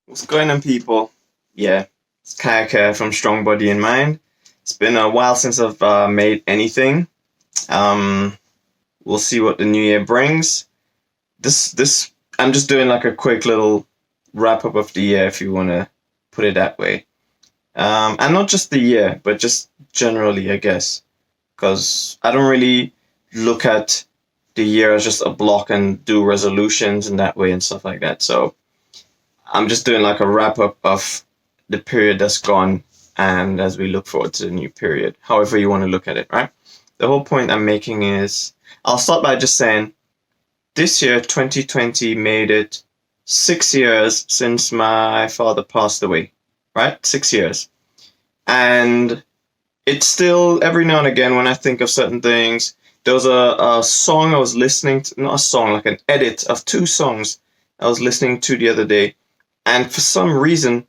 What's going on, people? Yeah, it's Kayaka from Strong Body and Mind. It's been a while since I've made anything. Um, we'll see what the new year brings. I'm just doing like a quick little wrap up of the year, if you want to put it that way. And not just the year, but just generally, I guess, because I don't really look at the year as just a block and do resolutions in that way and stuff like that. So I'm just doing like a wrap up of the period that's gone and as we look forward to the new period, however you want to look at it, right? The whole point I'm making is I'll start by just saying this year, 2020, made it 6 years since my father passed away, right? 6 years. And it's still, every now and again, when I think of certain things, there was a song I was listening to, not a song, like an edit of two songs I was listening to the other day. And for some reason,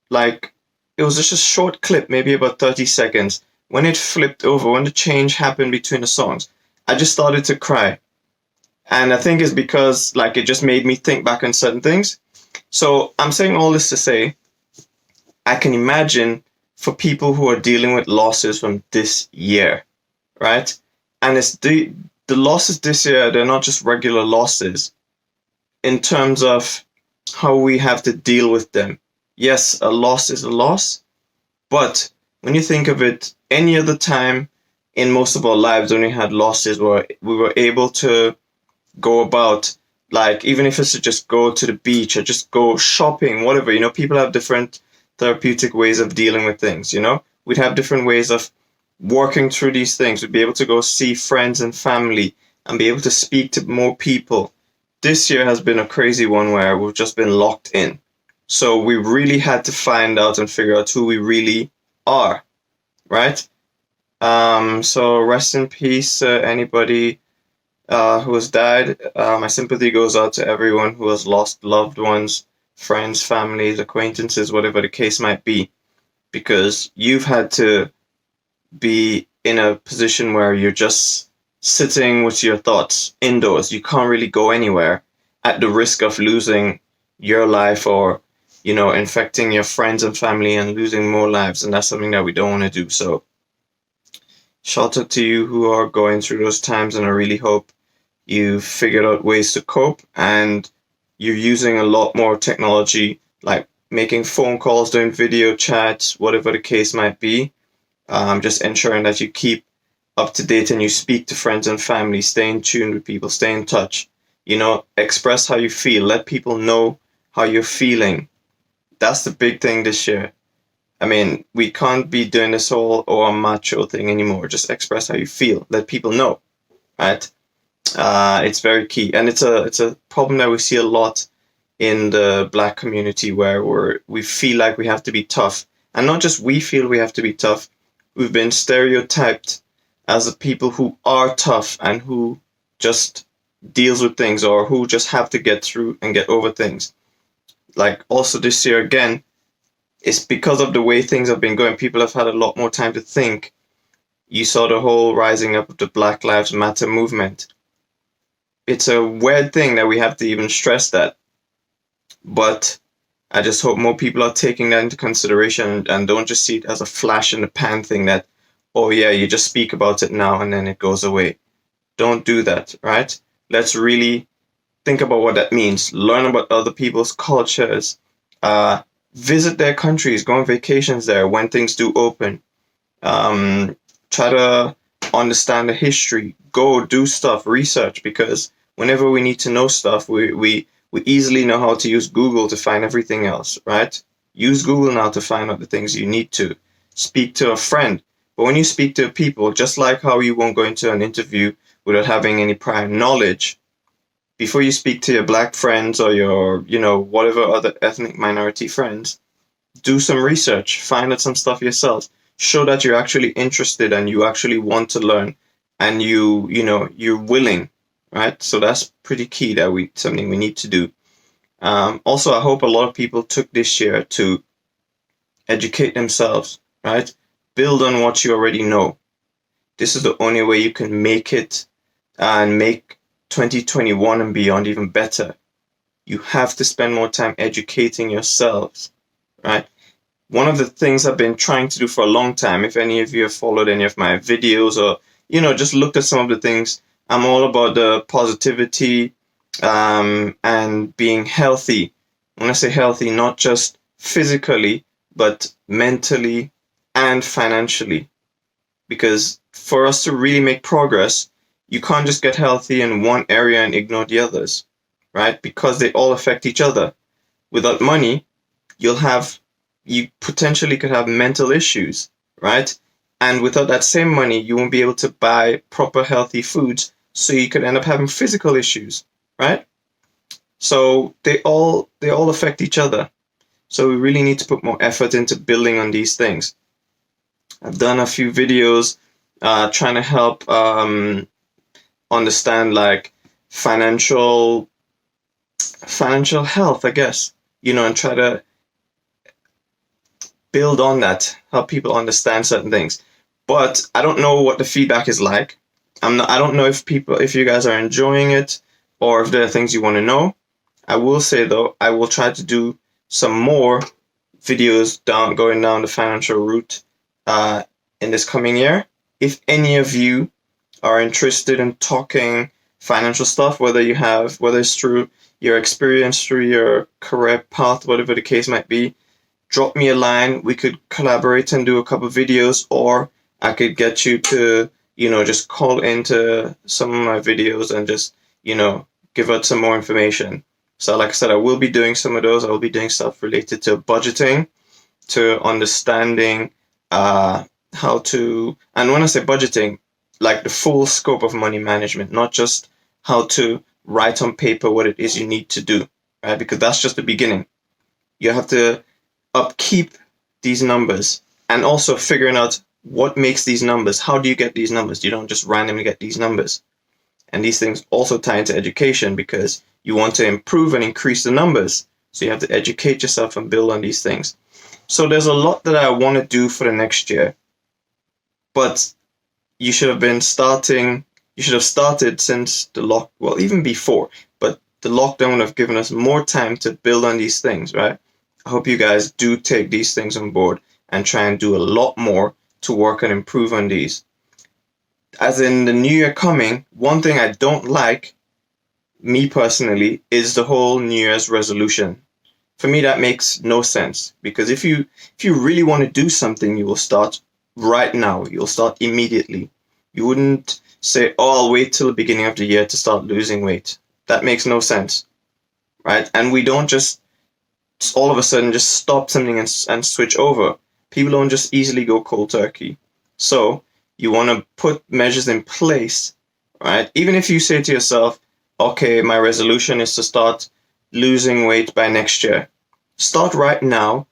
like, it was just a short clip, maybe about 30 seconds. When it flipped over, when the change happened between the songs, I just started to cry. And I think it's because, like, it just made me think back on certain things. So I'm saying all this to say, I can imagine for people who are dealing with losses from this year, right? And it's the losses this year, they're not just regular losses in terms of how we have to deal with them. Yes, a loss is a loss, but when you think of it, any other time in most of our lives when we had losses where we were able to go about, like, even if it's to just go to the beach or just go shopping, whatever, people have different therapeutic ways of dealing with things, we'd have different ways of working through these things. We'd be able to go see friends and family and be able to speak to more people. This year has been a crazy one where we've just been locked in. So we really had to find out and figure out who we really are, right? So rest in peace, anybody who has died. My sympathy goes out to everyone who has lost loved ones, friends, families, acquaintances, whatever the case might be, because you've had to be in a position where you're just sitting with your thoughts indoors. You can't really go anywhere at the risk of losing your life or, infecting your friends and family and losing more lives. And that's something that we don't want to do. So shout out to you who are going through those times. And I really hope you've figured out ways to cope and you're using a lot more technology, like making phone calls, doing video chats, whatever the case might be. Just ensuring that you keep up to date and you speak to friends and family, stay in tune with people, stay in touch, express how you feel, let people know how you're feeling. That's the big thing this year. I mean, we can't be doing this whole macho thing anymore. Just express how you feel, let people know, right? It's very key, and it's a problem that we see a lot in the Black community where we feel like we have to be tough, and not just we feel we have to be tough. We've been stereotyped as the people who are tough and who just deals with things or who just have to get through and get over things. Like also this year again, it's because of the way things have been going. People have had a lot more time to think. You saw the whole rising up of the Black Lives Matter movement. It's a weird thing that we have to even stress that. But I just hope more people are taking that into consideration and don't just see it as a flash in the pan thing that, oh yeah, you just speak about it now and then it goes away. Don't do that, right? Let's really think about what that means. Learn about other people's cultures. Visit their countries. Go on vacations there when things do open. Try to understand the history. Go do stuff, research, because whenever we need to know stuff, we easily know how to use Google to find everything else, right? Use Google now to find out the things you need to. Speak to a friend. But when you speak to people, just like how you won't go into an interview without having any prior knowledge, before you speak to your Black friends or your, whatever other ethnic minority friends, do some research, find out some stuff yourself. Show that you're actually interested and you actually want to learn and you're willing, right? So that's pretty key that something we need to do. Also, I hope a lot of people took this year to educate themselves, right? Build on what you already know. This is the only way you can make it and make 2021 and beyond even better. You have to spend more time educating yourselves, right? One of the things I've been trying to do for a long time, if any of you have followed any of my videos or, just looked at some of the things, I'm all about the positivity and being healthy. When I say healthy, not just physically, but mentally and financially. Because for us to really make progress, you can't just get healthy in one area and ignore the others, right? Because they all affect each other. Without money, you potentially could have mental issues, right? And without that same money, you won't be able to buy proper healthy foods, so you could end up having physical issues, right? So they all affect each other. So we really need to put more effort into building on these things. I've done a few videos trying to help understand like financial health, I guess, and try to build on that, help people understand certain things. But I don't know what the feedback is like. I don't know if you guys are enjoying it or if there are things you want to know. I will say though, I will try to do some more videos going down the financial route in this coming year. If any of you are interested in talking financial stuff, whether it's through your experience, through your career path, whatever the case might be, drop me a line. We could collaborate and do a couple of videos, or I could get you to, just call into some of my videos and just, give out some more information. So like I said, I will be doing some of those. I will be doing stuff related to budgeting, to understanding how to, and when I say budgeting, like the full scope of money management, not just how to write on paper what it is you need to do, right? Because that's just the beginning. You have to upkeep these numbers and also figuring out what makes these numbers. How do you get these numbers? You don't just randomly get these numbers. And these things also tie into education because you want to improve and increase the numbers. So you have to educate yourself and build on these things. So there's a lot that I want to do for the next year. But you should have started since even before. But the lockdown would have given us more time to build on these things, right? I hope you guys do take these things on board and try and do a lot more to work and improve on these. As in the new year coming, one thing I don't like, me personally, is the whole New Year's resolution. For me, that makes no sense because if you really want to do something, you will start right now. You'll start immediately. You wouldn't say, "Oh, I'll wait till the beginning of the year to start losing weight." That makes no sense, right? And we don't just all of a sudden just stop something and switch over. People don't just easily go cold turkey. So you want to put measures in place, right? Even if you say to yourself, okay, my resolution is to start losing weight by next year. Start right now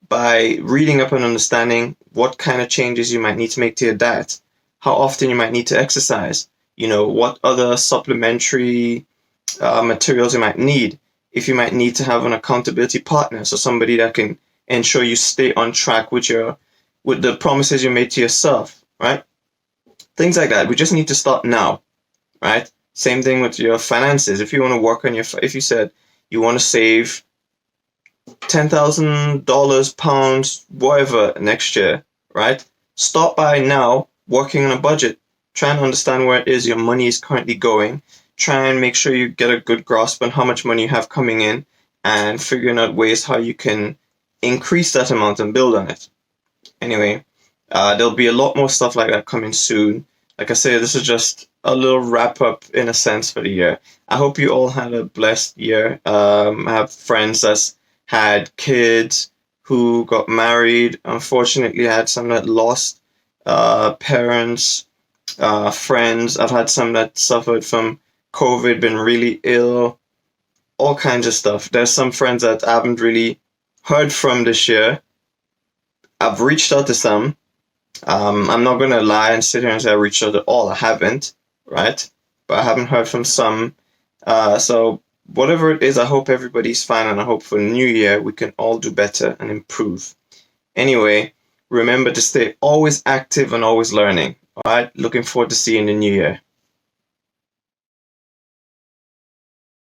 by reading up and understanding what kind of changes you might need to make to your diet, how often you might need to exercise, what other supplementary materials you might need, if you might need to have an accountability partner, so somebody that can ensure you stay on track with the promises you made to yourself, right? Things like that. We just need to start now, right? Same thing with your finances. If you want to work on if you said you want to save $10,000, pounds, whatever next year, right? Start by now working on a budget. Try and understand where it is your money is currently going. Try and make sure you get a good grasp on how much money you have coming in and figuring out ways how you can increase that amount and build on it. Anyway, there'll be a lot more stuff like that coming soon. Like I say, this is just a little wrap up in a sense for the year. I hope you all had a blessed year. I have friends that's had kids who got married. Unfortunately, I had some that lost parents, friends. I've had some that suffered from COVID, been really ill, all kinds of stuff. There's some friends that I haven't really heard from this year. I've reached out to some. I'm not going to lie and sit here and say I reached out to all. I haven't, right? But I haven't heard from some. So whatever it is, I hope everybody's fine, and I hope for the new year we can all do better and improve. Anyway, remember to stay always active and always learning. All right? Looking forward to seeing you in the new year.